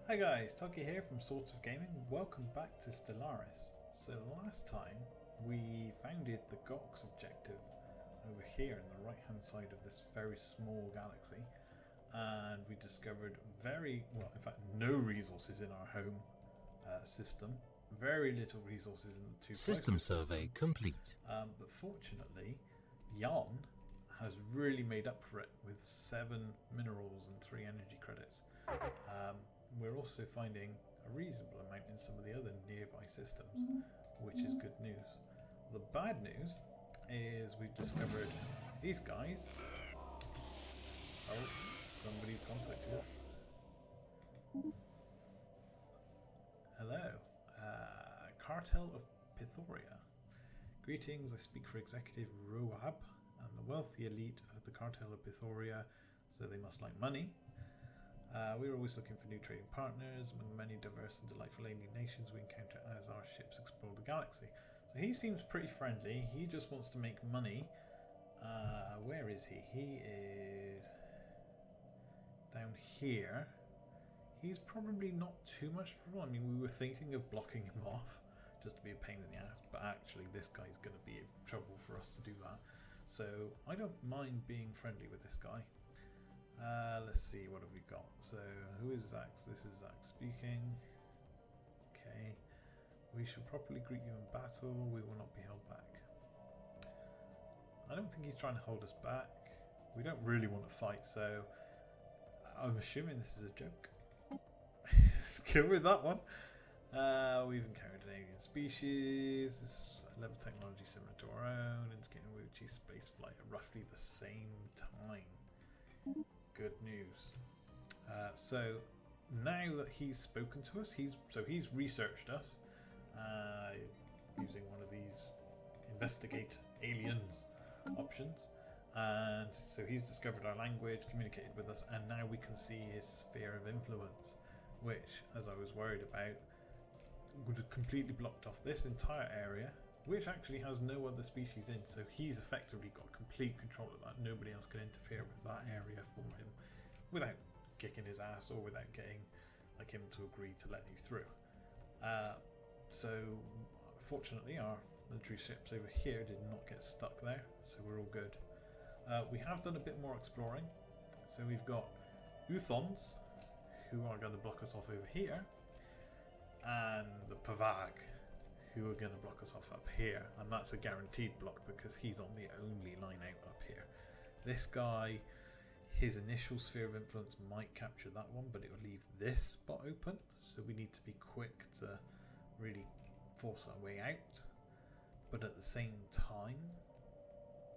Hi guys, Togy here from Sort of Gaming. Welcome back to Stellaris. So last time we founded the Gox objective over here in the right hand side of this very small galaxy, and we discovered in fact no resources in our home system, very little resources in the two System survey systems. complete. But fortunately Jan has really made up for it with 7 minerals and 3 energy credits. We're also finding a reasonable amount in some of the other nearby systems, which is good news. The bad news is we've discovered these guys. Oh, somebody's contacted us. Hello. Cartel of Pythoria. Greetings, I speak for Executive Roab and the wealthy elite of the Cartel of Pythoria, so they must like money. We're always looking for new trading partners among the many diverse and delightful alien nations we encounter as our ships explore the galaxy. So he seems pretty friendly. He just wants to make money. Where is he? He is down here. He's probably not too much trouble. I mean, we were thinking of blocking him off just to be a pain in the ass, but actually this guy's going to be trouble for us to do that. So I don't mind being friendly with this guy. Let's see, what have we got? So, who is Zax? This is Zax speaking. Okay. We shall properly greet you in battle. We will not be held back. I don't think he's trying to hold us back. We don't really want to fight, so I'm assuming this is a joke. Let's go with that one. We've encountered an alien species. This level technology similar to our own. Indicating we achieve space flight at roughly the same time. Good news. So now that he's spoken to us, he's researched us using one of these investigate aliens options, and so he's discovered our language, communicated with us, and now we can see his sphere of influence, which, as I was worried about, would have completely blocked off this entire area, which actually has no other species in, so he's effectively got complete control of that. Nobody else can interfere with that area for him without kicking his ass or without getting like him to agree to let you through. So fortunately our military ships over here did not get stuck there, so we're all good. We have done a bit more exploring, so we've got Uthons, who are going to block us off over here, and the Pavag, who are going to block us off up here, and that's a guaranteed block because he's on the only line out up here. This guy, his initial sphere of influence might capture that one, but it will leave this spot open, so we need to be quick to really force our way out. But at the same time,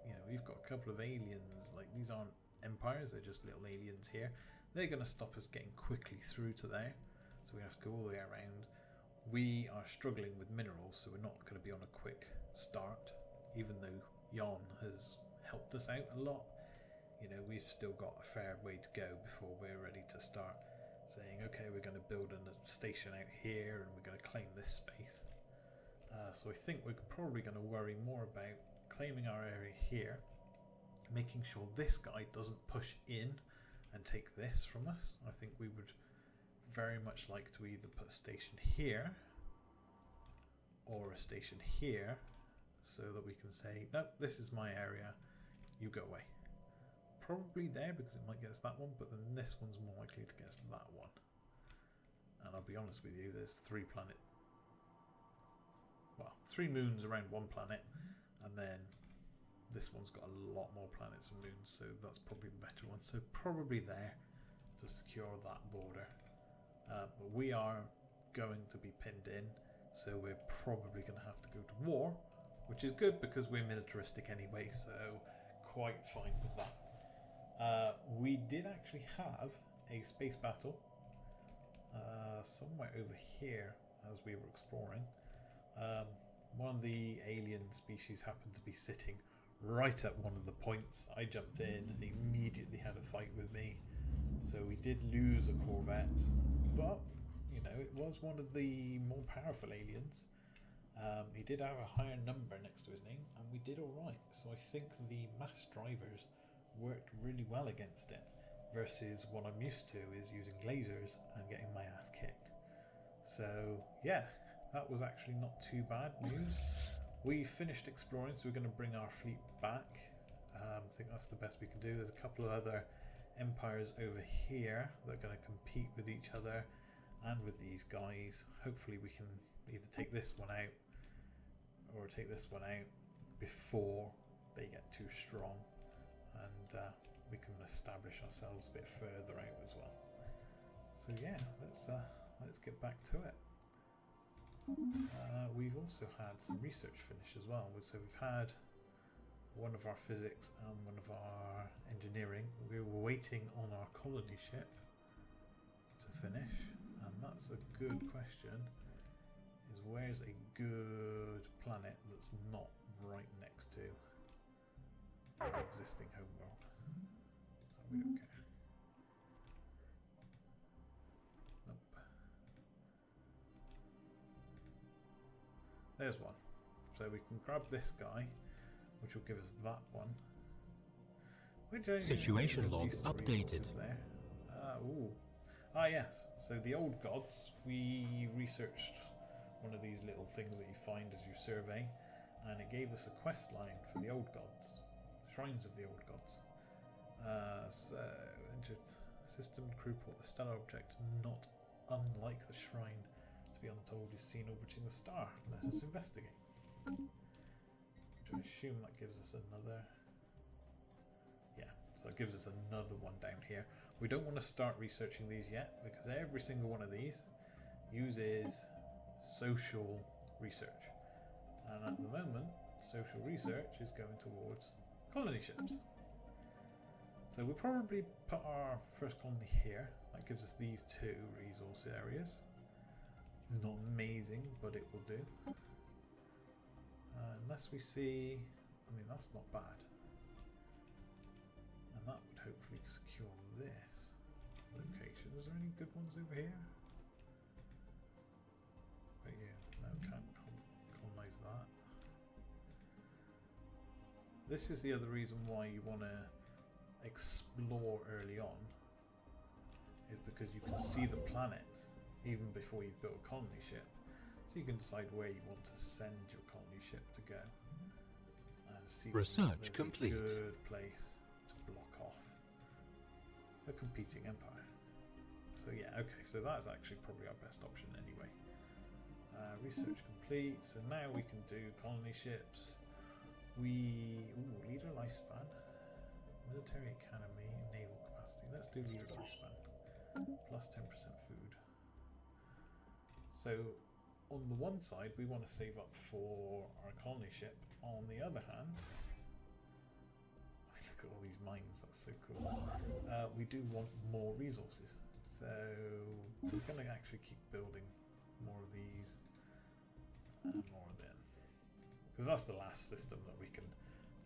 you know, we've got a couple of aliens, like these aren't empires, they're just little aliens here. They're going to stop us getting quickly through to there, so we have to go all the way around. We are struggling with minerals, so we're not going to be on a quick start, even though Jan has helped us out a lot. You know, we've still got a fair way to go before we're ready to start saying, okay, we're going to build a station out here and we're going to claim this space. So I think we're probably going to worry more about claiming our area here, making sure this guy doesn't push in and take this from us. I think we would very much like to either put a station here or a station here, so that we can say, no, this is my area, you go away. Probably there because it might get us that one, but then this one's more likely to get us that one. And I'll be honest with you, there's 3 moons around one planet, and then this one's got a lot more planets and moons, so that's probably the better one. So probably there to secure that border. But we are going to be pinned in, so we're probably going to have to go to war, which is good because we're militaristic anyway, so quite fine with that. We did actually have a space battle somewhere over here as we were exploring. One of the alien species happened to be sitting right at one of the points. I jumped in and he immediately had a fight with me, so we did lose a corvette, but you know, it was one of the more powerful aliens. He did have a higher number next to his name, and we did alright. So I think the mass drivers worked really well against it. versus what I'm used to is using lasers and getting my ass kicked. So yeah, that was actually not too bad news. We finished exploring, so we're going to bring our fleet back. I think that's the best we can do. There's a couple of other empires over here that are going to compete with each other and with these guys. Hopefully we can either take this one out or take this one out before they get too strong, and we can establish ourselves a bit further out as well. So yeah, let's get back to it. We've also had some research finish as well. So we've had one of our physics and one of our engineering. We were waiting on our colony ship to finish, and that's a good question, is where's a good planet that's not right next to our existing homeworld? We don't care. Nope. There's one. So we can grab this guy, which will give us that one. Situation log updated. There. Yes. So the old gods, we researched one of these little things that you find as you survey, and it gave us a quest line for the old gods, shrines of the old gods. So entered system crew report the stellar object, not unlike the shrine to be untold, is seen orbiting the star. Let us investigate. Which I assume that gives us another. Yeah, so it gives us another one down here. We don't want to start researching these yet because every single one of these uses social research, and at the moment social research is going towards colony ships. So we'll probably put our first colony here. That gives us these two resource areas. It's not amazing, but it will do. Unless we see, I mean, that's not bad. And that would hopefully secure this location. Is there any good ones over here? But yeah, no, can't colonize that. This is the other reason why you want to explore early on, is because you can see the planets even before you've built a colony ship. So you can decide where you want to send your colony ship to go, and see research complete. A good place to block off a competing empire. So yeah, okay, so that's actually probably our best option anyway. Research complete. So now we can do colony ships. Leader lifespan, military academy, naval capacity. Let's do leader lifespan. Plus 10% food. So on the one side, we want to save up for our colony ship. On the other hand, look at all these mines, that's so cool. We do want more resources. So we're going to actually keep building more of these and more of them. Because that's the last system that we can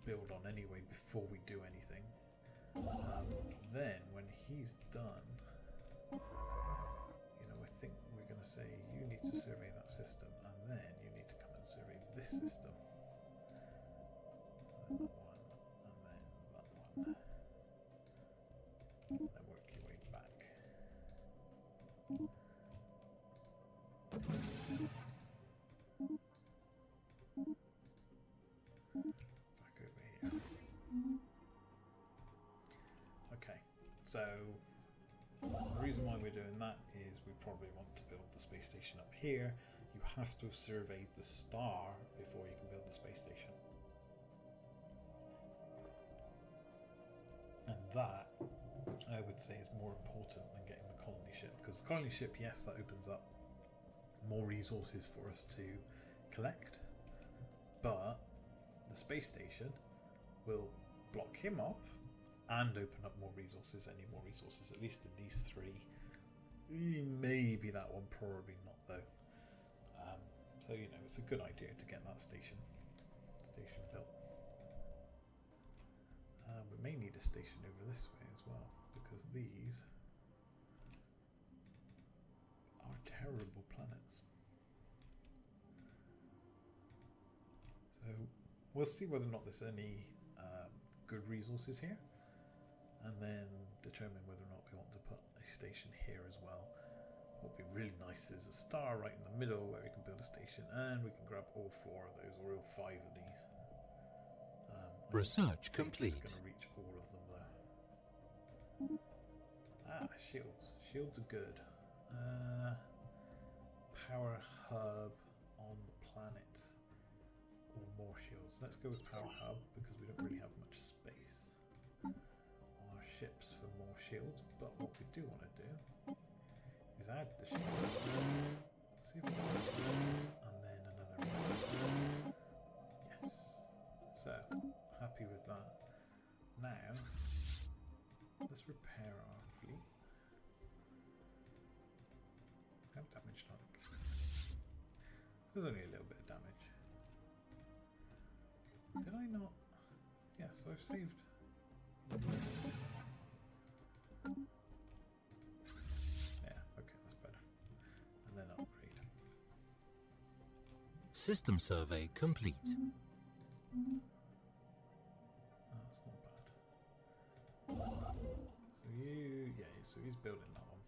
build on anyway before we do anything. Then when he's done, I think we're going to say you need to survey that system, and then you need to come and survey this system. And that one, and then that one. And then work your way back. Back over here. Okay, so the reason why we're doing that is we probably want to build the space station up here. You have to have surveyed the star before you can build the space station. And that, I would say, is more important than getting the colony ship. Because the colony ship, yes, that opens up more resources for us to collect. But the space station will block him off and open up more resources, any more resources, at least in these three. Maybe that one, probably not though. So it's a good idea to get that station built. We may need a station over this way as well, because these are terrible planets. So we'll see whether or not there's any good resources here. And then determine whether or not we want to put a station here as well. What would be really nice is a star right in the middle where we can build a station, and we can grab all 4 of those, or all 5 of these. Research complete. It's going to reach all of them though. Ah, shields. Shields are good. Power hub on the planet, or more shields. Let's go with power hub because we don't really have much space on our ships for more shields. But what we do want to do is add the shield. See if we can, and then another one. Yes. So happy with that. Now let's repair our fleet. How damaged are they? There's only a little bit of damage. Did I not? Yes, yeah, so I've saved. Yeah, okay, that's better. And then upgrade. System survey complete. Oh, that's not bad. So so he's building that one.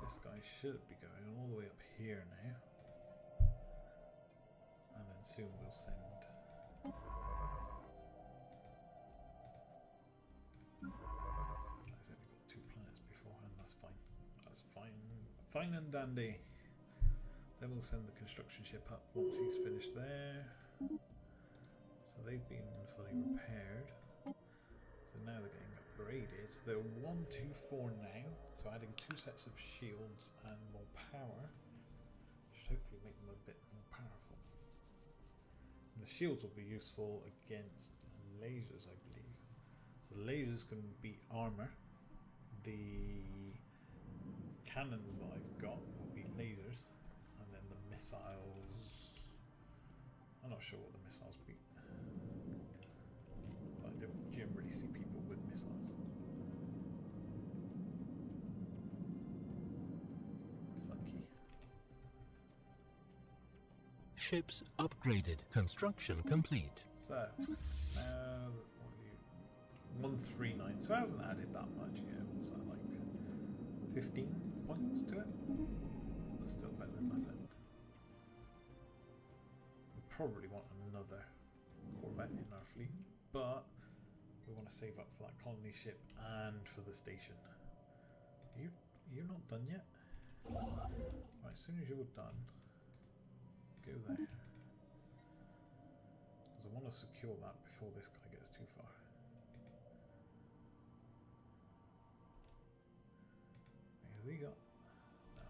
This guy should be going all the way up here now. And then soon we'll send. I've only got 2 planets beforehand, that's fine. That's fine. Fine and dandy. Then we'll send the construction ship up once he's finished there. So they've been fully repaired. So now they're getting upgraded. So they're 1, 2, 4 now. So adding 2 sets of shields and more power should hopefully make them a bit more powerful. And the shields will be useful against lasers, I believe. So lasers can beat armor. The cannons that I've got will beat lasers. And then the missiles, I'm not sure what the missiles beat. But I don't generally see people with missiles. Funky. Ships upgraded. Construction complete. So, now 139. So it hasn't added that much yet. What was that, like 15 points to it? That's still better than nothing. We probably want another Corvette in our fleet, but we want to save up for that colony ship and for the station. You're not done yet? Right, as soon as you're done, go there. Because I want to secure that before this guy gets too far. Has he got... No.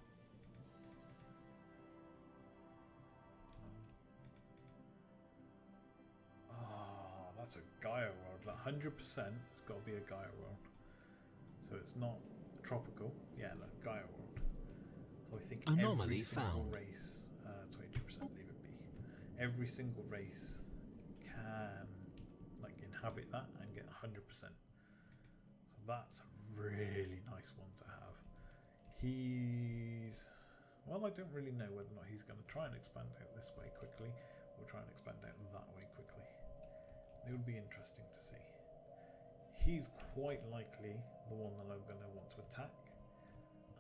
Ah, that's a Gaia world. Like 100%, it's got to be a Gaia world. So it's not tropical. Yeah, look, Gaia world. So I think anomaly every single found. Race, 22%, leave it be. Every single race can like inhabit that and get 100%. So that's a really nice one to have. He's, well, I don't really know whether or not he's going to try and expand out this way quickly or try and expand out that way quickly. It would be interesting to see. He's quite likely the one that I'm going to want to attack,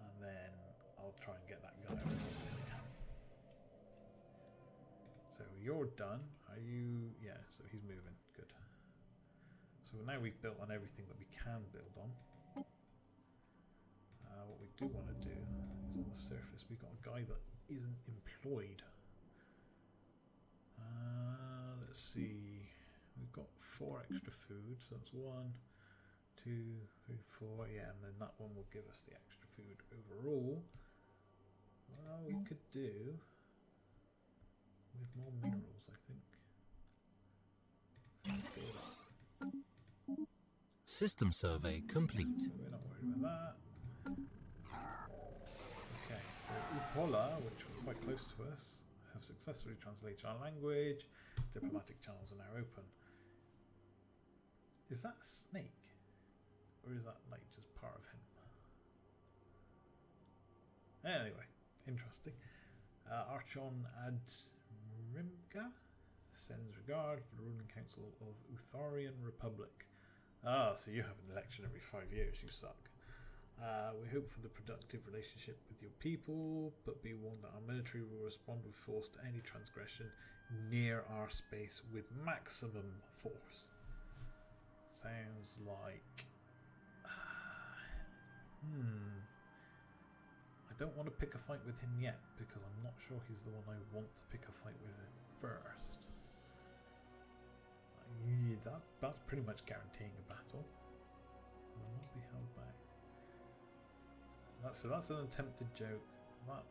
and then I'll try and get that guy out if I can. So you're done. Are you? Yeah, so he's moving. Good. So now we've built on everything that we can build on. What we do want to do is on the surface, we've got a guy that isn't employed. Let's see. We've got 4 extra food, so that's 1, 2, 3, 4. Yeah, and then that one will give us the extra food overall. Well, we could do with more minerals, I think. Let's go with that. System survey complete. So we're not worried about that. Okay, so Ufola, which were quite close to us, have successfully translated our language. Diplomatic channels are now open. Is that a snake? Or is that like just part of him? Anyway, interesting. Archon Adrimga Sends regard for the ruling council of Utharian Republic. Ah, so you have an election every 5 years, you suck. We hope for the productive relationship with your people, but be warned that our military will respond with force to any transgression near our space with maximum force. Sounds like... I don't want to pick a fight with him yet, because I'm not sure he's the one I want to pick a fight with first. Yeah, that's pretty much guaranteeing a battle. Will not be held back. That's an attempted joke. That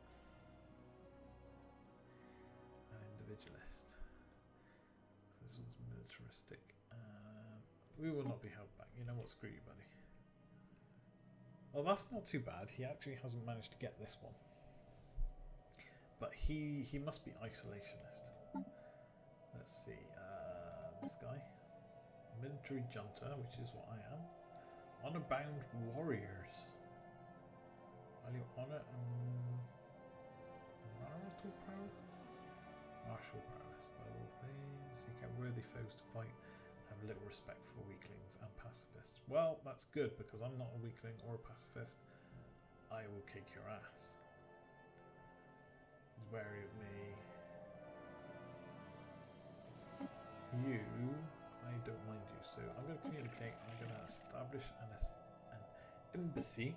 an individualist. So this one's militaristic. We will not be held back. You know what? Screw you, buddy. Well, that's not too bad. He actually hasn't managed to get this one. But he must be isolationist. Let's see. This guy. Military junta, which is what I am. Honor-bound warriors. Value honor and marital prowess? Martial prowess. Above all things, seek out worthy foes to fight. Have little respect for weaklings and pacifists. Well, that's good, because I'm not a weakling or a pacifist. I will kick your ass. He's wary of me. You, I don't mind you, so I'm going to communicate. I'm going to establish an embassy,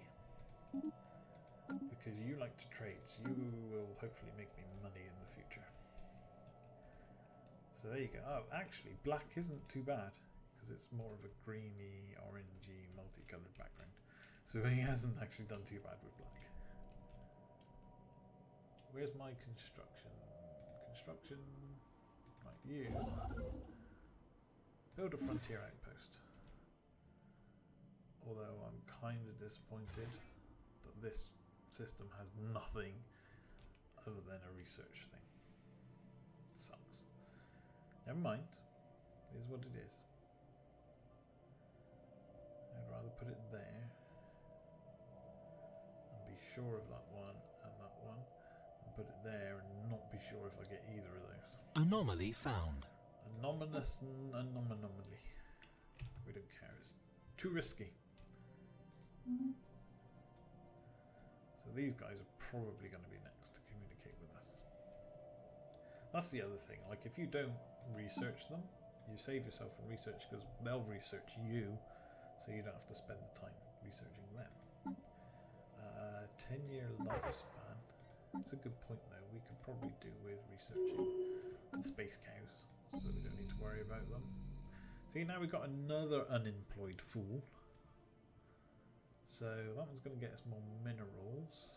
because you like to trade, so you will hopefully make me money in the future. So there you go. Oh, actually, black isn't too bad, because it's more of a greeny, orangey, multicoloured background. So he hasn't actually done too bad with black. Where's my construction? Construction. Right, you. Build a frontier outpost. Although I'm kind of disappointed that this system has nothing other than a research thing. Sucks. Never mind. It is what it is. I'd rather put it there and be sure of that one and that one, and put it there and not be sure if I get either of those. Anomaly found. Anomalous and anomaly. We don't care. It's too risky. So these guys are probably going to be next to communicate with us. That's the other thing. Like, if you don't research them, you save yourself from research, because they'll research you, so you don't have to spend the time researching them. 10-year lifespan. That's a good point, though. We could probably do with researching the space cows, so we don't need to worry about them. See, now we've got another unemployed fool. So that one's going to get us more minerals.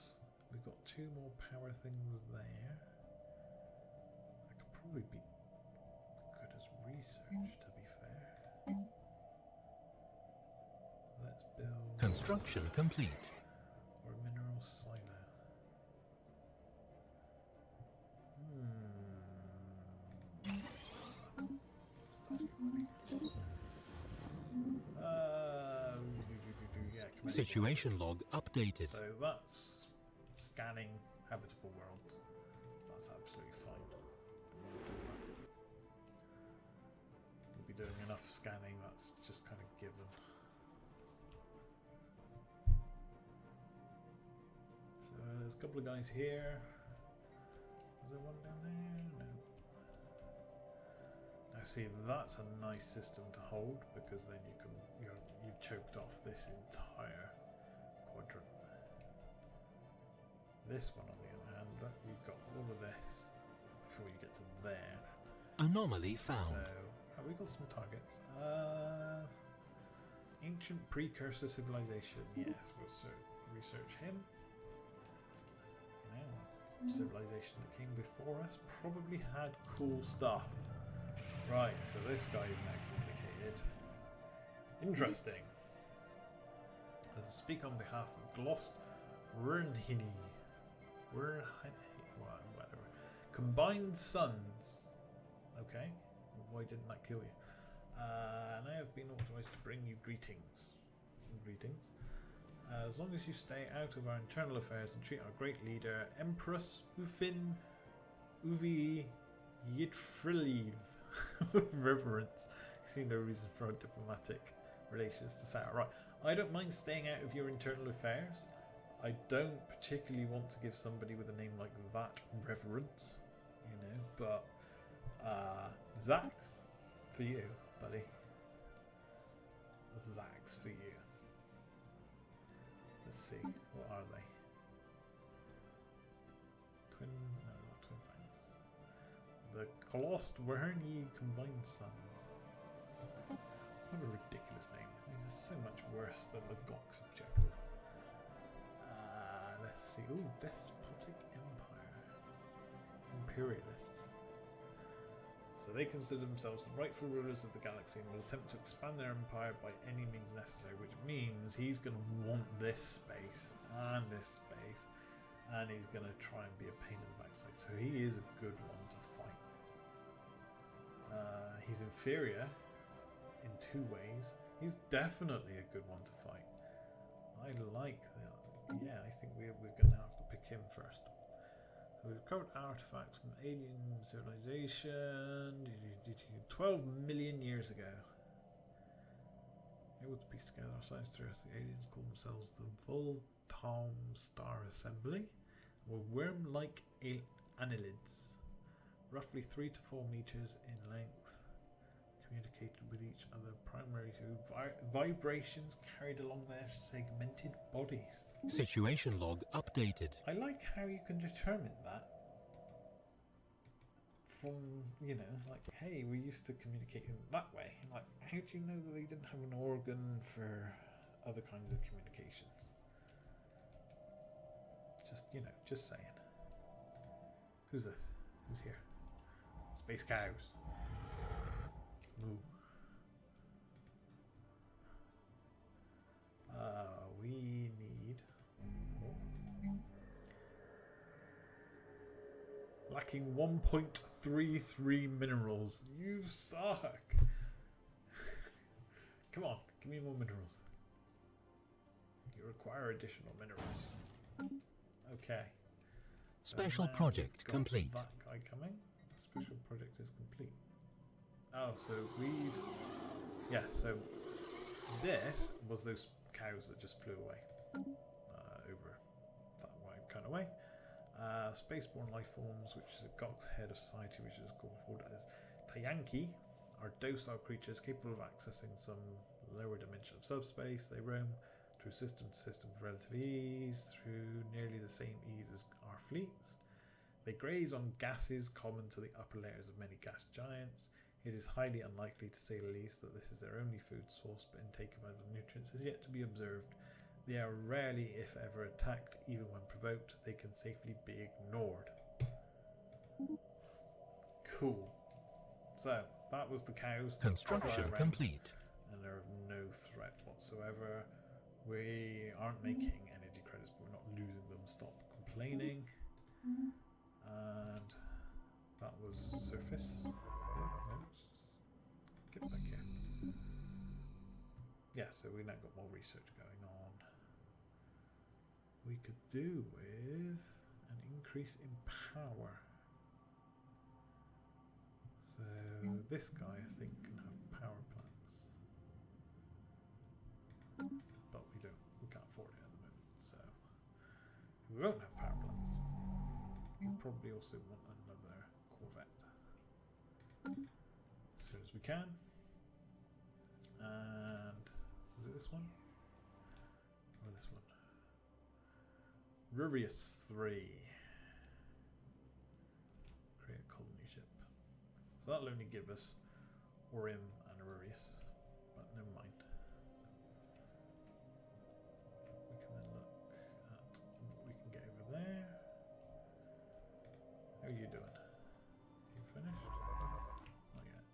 We've got 2 more power things there. That could probably be good as research, to be fair. Let's build... Construction complete. Or a mineral silo. Situation log updated. So that's scanning habitable worlds. That's absolutely fine. We'll be doing enough scanning, that's just kind of given. So there's a couple of guys here. Is there one down there? No. Now see, that's a nice system to hold, because then you can you've choked off this entire quadrant. This one, on the other hand, look, we've got all of this before you get to there. Anomaly found. So we've got some targets. Ancient precursor civilization. Yes, we'll research him. Now, civilization that came before us probably had cool stuff. Right, so this guy is now communicated. Interesting. I'll speak on behalf of Glost Wernhini. Whatever. Combined Sons. Okay. Why didn't that kill you? And I have been authorized to bring you greetings. Greetings. As long as you stay out of our internal affairs and treat our great leader, Empress Ufin Uvi Yitfriliv reverence. You see no reason for our diplomatic relations to sour. Right, I don't mind staying out of your internal affairs. I don't particularly want to give somebody with a name like that reverence, you know, but Zax for you, buddy. Zax for you. Let's see, what are they? Twin, no, not twin fangs. The Colost Werny combined sons. What a ridiculous name. I mean, it's so much worse than the Gox objective. Let's see. Ooh, Despotic Empire. Imperialists. So they consider themselves the rightful rulers of the galaxy and will attempt to expand their empire by any means necessary, which means he's going to want this space and this space, and he's going to try and be a pain in the backside. So he is a good one to fight. He's inferior in two ways. He's definitely a good one to fight. I like that. Yeah, I think we're going to have to pick him first. So we've covered artifacts from alien civilization 12 million years ago. Able to piece together our science through us. The aliens call themselves the Voltam Star Assembly. Were worm-like annelids, roughly 3 to 4 meters in length. Communicated with each other primarily through vibrations carried along their segmented bodies. Situation log updated. I like how you can determine that from, you know, like, hey, we're used to communicating that way. Like, how do you know that they didn't have an organ for other kinds of communications? Just, you know, just saying. Who's this? Who's here? Space cows. Moo. We need lacking 1.33 minerals. You suck. Come on, give me more minerals. You require additional minerals. Okay. Special So now project we've got complete. that guy coming. Special project is complete. Oh, so we've... Yeah, so this was those cows that just flew away over that kind of way. Spaceborne life forms, which is a Gox head of society, which is called as Tayanki, are docile creatures capable of accessing some lower dimension of subspace. They roam through system to system with relative ease, through nearly the same ease as our fleets. They graze on gases common to the upper layers of many gas giants. It is highly unlikely, to say the least, that this is their only food source, but intake of other nutrients is yet to be observed. They are rarely, if ever, attacked. Even when provoked, they can safely be ignored. Cool. So, that was the cows. Construction complete. And they're of no threat whatsoever. We aren't making energy credits, but we're not losing them. Stop complaining. And that was surface. Yeah, no, get back here. Yeah, so we now got more research going on. We could do with an increase in power. So this guy, I think, can have power plants. But we can't afford it at the moment. So we won't have power plants. We'll probably also want another Corvette. As soon as we can. And was it this one? Or this one? Rurius 3. Create a colony ship. So that'll only give us Orim and Rurius. But never mind. We can then look at what we can get over there. How are you doing? You finished? Not yet.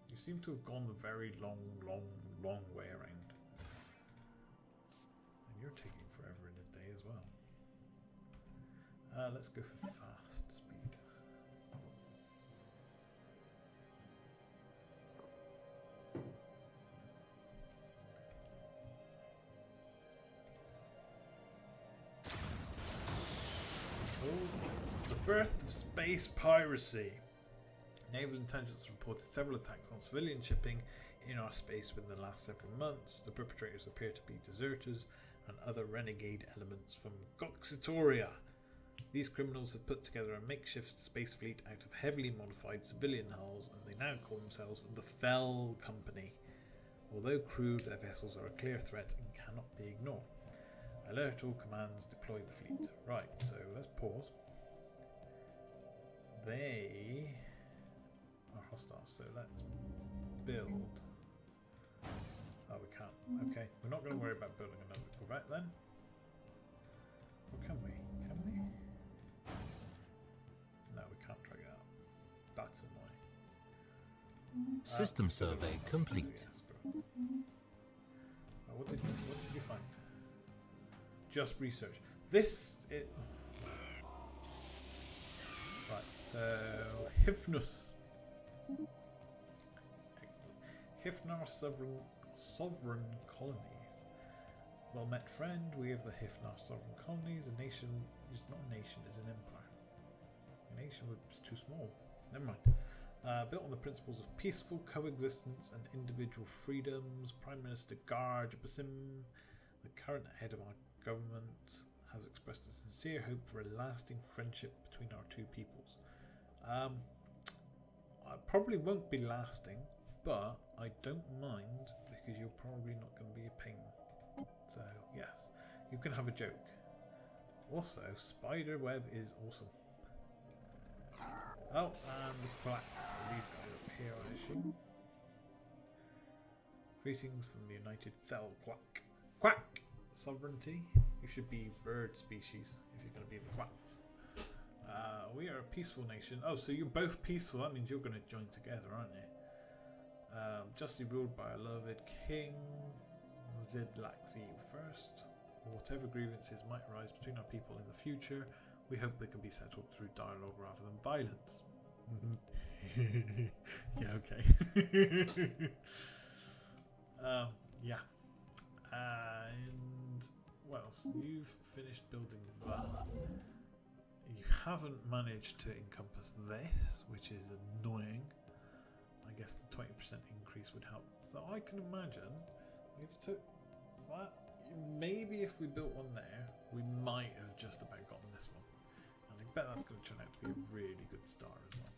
You seem to have gone the very long way around. And you're taking forever in a day as well. Let's go for fast speed. Oh, the birth of space piracy. Naval intelligence reported several attacks on civilian shipping in our space within the last several months. The perpetrators appear to be deserters and other renegade elements from Goxitoria. These criminals have put together a makeshift space fleet out of heavily modified civilian hulls, and they now call themselves the Fell Company. Although crude, their vessels are a clear threat and cannot be ignored. Alert all commands, deploy the fleet. Right, so let's pause. They are hostile, so let's build. Oh, we can't. Okay, we're not going to worry about building another corvette then. Or can we? Can we? No, we can't drag it up. That's annoying. System survey complete. Yes, what did you find? Just research. This it. Right. So Hypnos. Excellent. Hypnar sovereign colonies. Well met, friend. We have the Hypnar sovereign colonies. A nation is not a nation; is an empire. A nation is too small. Never mind. Built on the principles of peaceful coexistence and individual freedoms, Prime Minister Garj Basim, the current head of our government, has expressed a sincere hope for a lasting friendship between our two peoples. I probably won't be lasting, but I don't mind because you're probably not going to be a pain. So, yes, you can have a joke. Also, spider web is awesome. Oh, and the quacks. These guys up here, I assume. Greetings from the United Fell Quack. Quack! Sovereignty. You should be bird species if you're going to be the quacks. We are a peaceful nation. Oh, so you're both peaceful. That means you're going to join together, aren't you? Justly ruled by our beloved King Zidlaxi first. Whatever grievances might arise between our people in the future, we hope they can be settled through dialogue rather than violence. Yeah, okay. Yeah. And what else? You've finished building that. You haven't managed to encompass this, which is annoying. I guess the 20% increase would help. So I can imagine if you took that, maybe if we built one there, we might have just about gotten this one. And I bet that's going to turn out to be a really good star as well.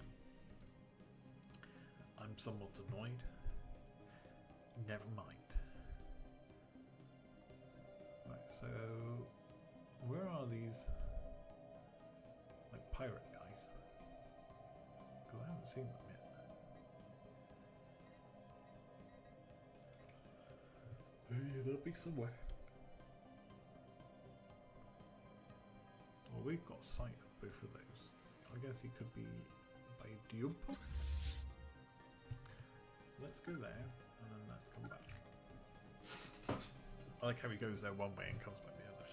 I'm somewhat annoyed. Never mind. Right, so where are these like pirate guys? Because I haven't seen them yet. Hey, they'll be somewhere. Well, we've got sight of both of those. I guess he could be by dupe. Let's go there, and then let's come back. I like how he goes there one way and comes back the other.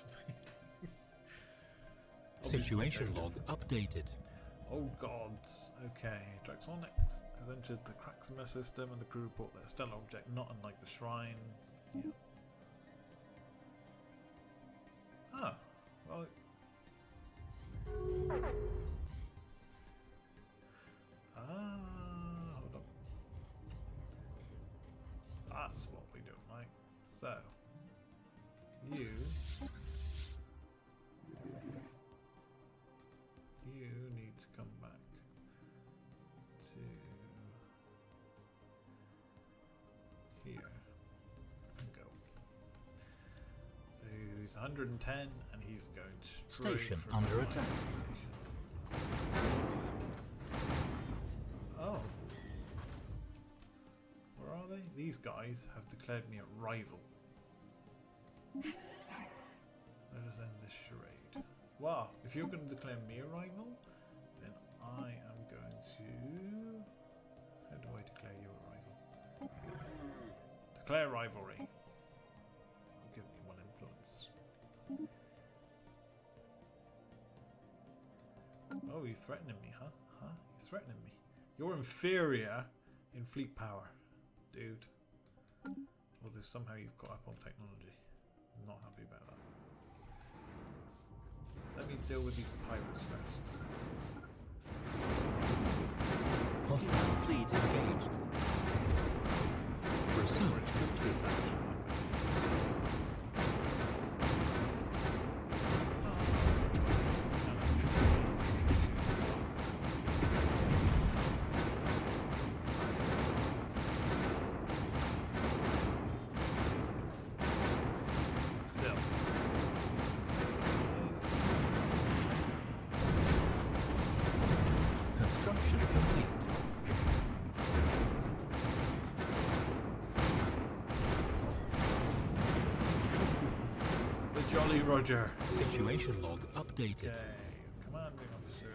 Situation log updated. Oh gods. Okay. Draxonix has entered the Craximer system, and the crew report that a stellar object not unlike the shrine. Yeah. Ah. Well. Hold on. That's what we don't like. So, you need to come back to here and go. So he's 110 and he's going straight Station for under my attack. station. Oh. Where are they? These guys have declared me a rival. Let us end this charade. Wow, if you're going to declare me a rival, then I am going to... How do I declare you a rival? Declare rivalry. I'll give you one influence. Oh, you're threatening me, huh? Huh? You're threatening me. You're inferior in fleet power, dude. Although somehow you've got up on technology. I'm not happy about that. Let me deal with these pirates first. Hostile fleet engaged. Research complete. Still. Construction complete. The Jolly Roger. Situation log updated. Okay. Commanding officer.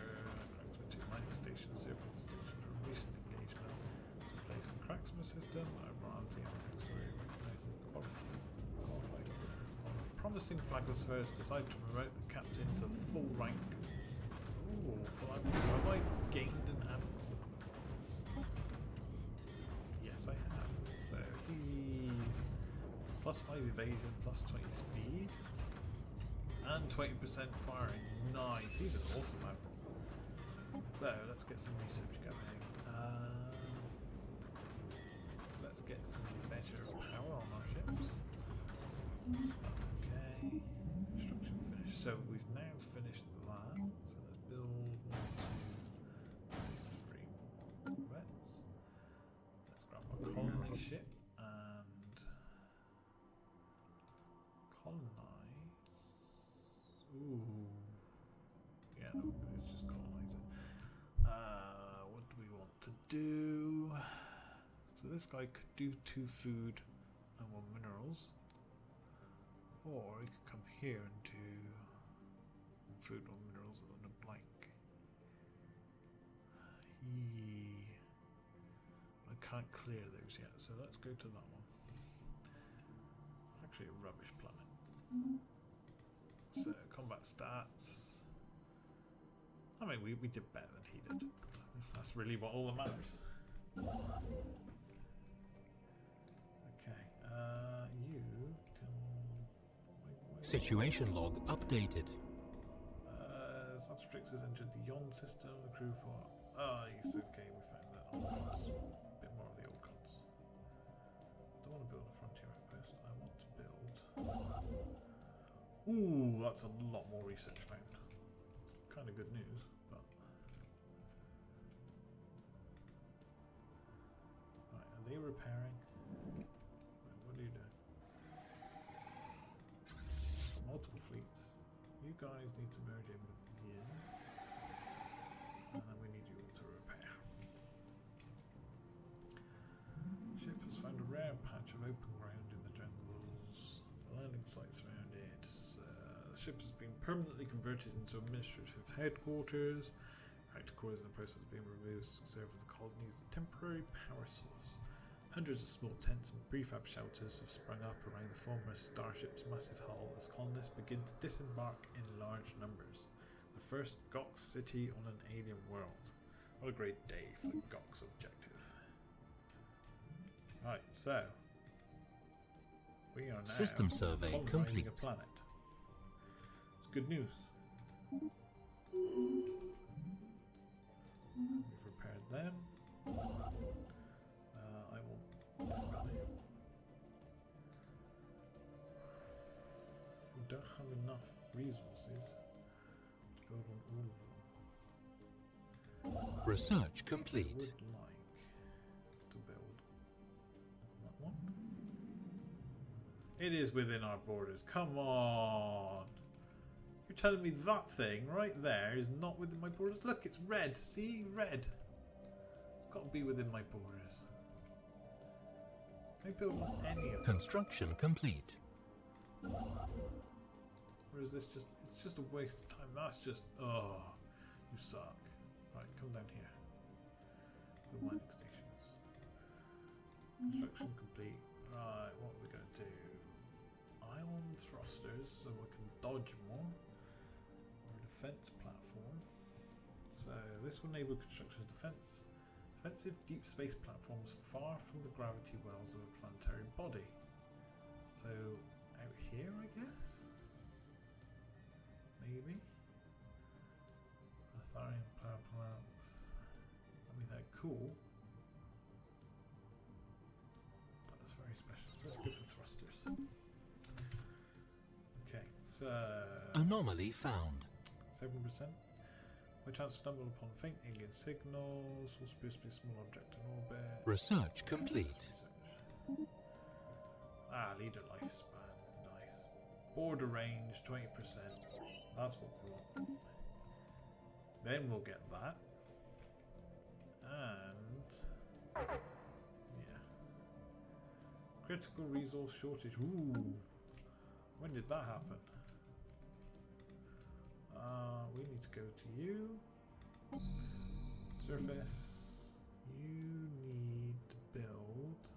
Cracksman 2 mining station. Serving distinction from recent engagement. To place the Cracksman system. Morality and history. Recognizing qualified. Promising flag was first. Decided to promote the captain to full rank. Ooh. Well, so have I gained an admiral? Yes, I have. So he's +5 evasion, +20 speed, and 20% firing. Nice. He's an awesome admiral. So let's get some research going. Let's get some better power on our ships. That's okay. Construction finished. So we've now finished that. So let's build 1, 2, 3 more corvettes. Let's grab our colony ship and colonize. Ooh. Yeah, no, let's just colonize it. What do we want to do? So this guy could do 2 food and 1 minerals. Or he could come here and do 1 food, 1 minerals, and a blank. I can't clear those yet, so let's go to that one. Actually a rubbish planet. So combat stats. I mean we did better than he did. That's really what all that matters. Okay, you can Situation log updated. Substrix has entered the Yon system, the crew for yes, okay, we found that old gods. A bit more of the old gods. Don't want to build a frontier outpost, I want to build. Ooh, that's a lot more research found. It's kind of good news, but right, are they repairing? Right, what are you doing? Multiple fleets. You guys need to merge in with the yin. And then we need you all to repair. Ship has found a rare patch of open ground in the jungles. The landing site's around it. The ship has been permanently converted into administrative headquarters. Reactor cores in the process of being removed to serve as the colony's temporary power source. Hundreds of small tents and prefab shelters have sprung up around the former starship's massive hull as colonists begin to disembark in large numbers. The first Gox city on an alien world. What a great day for the Gox objective. Right, so we are now System survey colonizing complete. a planet. It's good news. We've repaired them. I want this guy. We don't have enough resources to build on all of them. Research I complete. would like to build that one. It is within our borders. Come on! You're telling me that thing right there is not within my borders? Look, it's red. See? Red. It's got to be within my borders. Can I build on any of them? Construction complete. Or is this just... It's just a waste of time. That's just... Oh, you suck. Right, come down here. The mining stations. Construction complete. Right, what are we going to do? Ion thrusters so we can dodge more. Or a defense platform. So this will enable construction of defensive deep space platforms far from the gravity wells of a planetary body. So out here, I guess? Maybe? Atharian power plants. I mean, that cool. That is very special. So let's go for thrusters. Okay, so Anomaly found. 7%. By chance stumbled upon faint alien signals. Will supposed to be a small object in orbit. Research complete. Research. Ah, leader lifespan. Nice. Border range 20%. That's what we want. Then we'll get that. And yeah. Critical resource shortage. Ooh. When did that happen? We need to go to you. Surface. You need to build.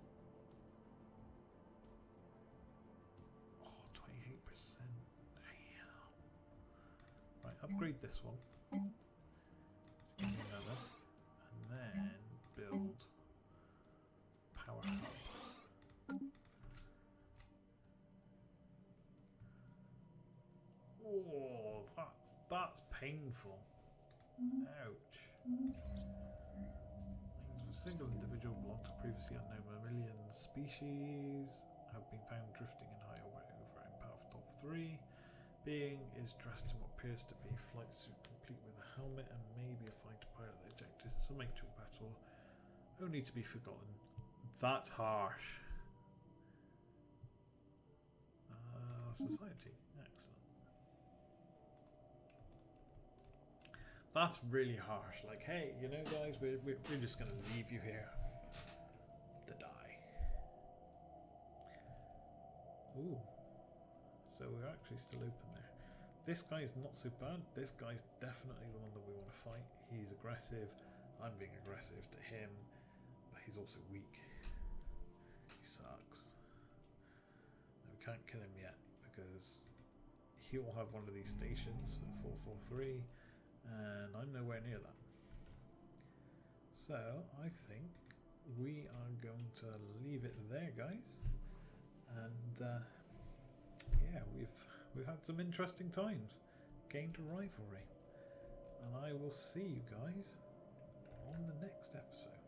Oh, 28%. Damn. Right, upgrade this one. Give me another. And then build power hub. Oh, that's painful. Ouch. Means a single individual belonged to previously unknown mammalian species have been found drifting in high orbit over Empath Top 3. Being is dressed in what appears to be a flight suit complete with a helmet and maybe a fighter pilot that ejected some actual battle. Only to be forgotten. That's harsh. Society. Excellent. That's really harsh. Like, hey, you know, guys, we're just going to leave you here to die. Ooh. So we're actually still open there. This guy's not so bad. This guy's definitely the one that we want to fight. He's aggressive. I'm being aggressive to him. But he's also weak. He sucks. And we can't kill him yet because he'll have one of these stations at 443. And I'm nowhere near that. So I think we are going to leave it there, guys. And yeah, we've had some interesting times. Gained a rivalry. And I will see you guys on the next episode.